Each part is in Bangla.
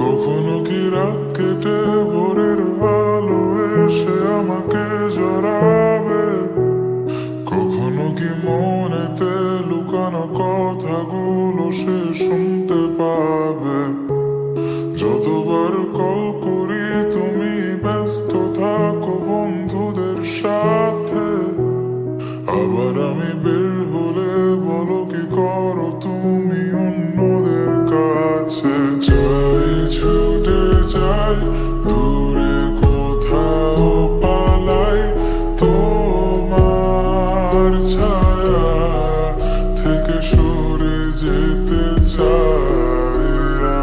কখনো কি রাত কেটে ভোরের আলো এসে আমাকে জড়াবে, কখনো কি মনেতে লুকানো কথাগুলো সে শুনতে পাবে। যতবার কল করি তুমি ব্যস্ত থাকো বন্ধুদের সাথে, আবার আমি বের হলে বলো কি করো তুমি অন্যদের কাছে। চাই ছুটে যাই দূরে কোথাও পালাই, তোমার ছায়া থেকে সরে যেতে চাই।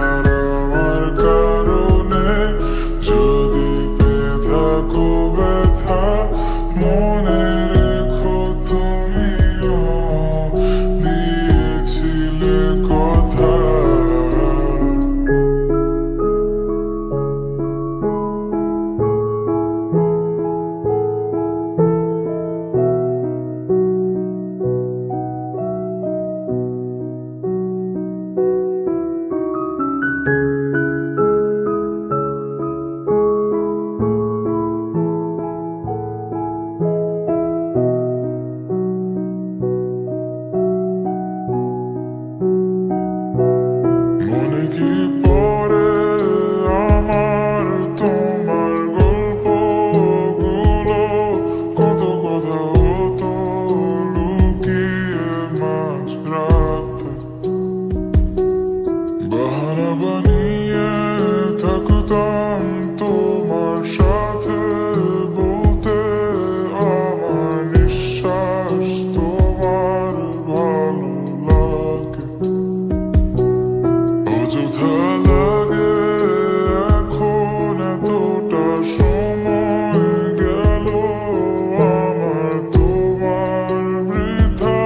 আর আমার কারণে যদি পেয়ে থাকো ব্যথা, মনে রেখো তুমিও দিয়েছিলে কথা। মনে কি পড়ে আমার তোমার গল্পগুলো, কত কথা হতো লুকিয়ে মাঝ রাতে। বাহানা বানিয়ে থাকতাম তোমার সাথে, বলতে আমার নিঃশ্বাস তোমার ভালো লাগে। অযথা লাগে এখন এতটা সময় গেল আমার তোমার বৃথা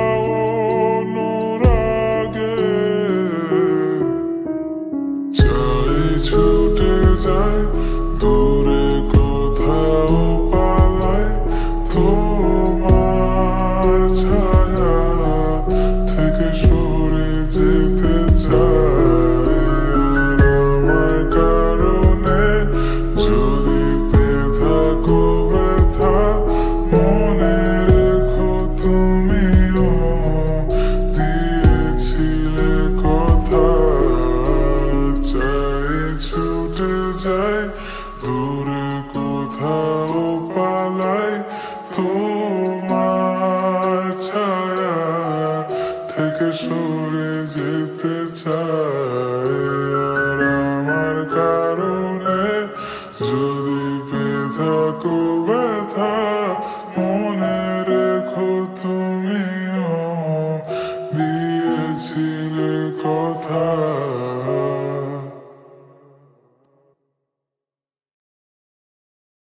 অনুরাগে। চাই ছুটে যাই দূরে কোথাও পালাই, তোমার ছায়া থেকে সরে যেতে চাই। আর আমার কারণে যদি পেয়ে থাকো ব্যথা, মনে রেখো তুমিও দিয়েছিলে কথা। চাই ছুটে যাই দূরে কোথাও পালাই, তোমার ছায়া থেকে সরে যেতে চাই। আর আমার কারণে যদি পেয়ে থাকো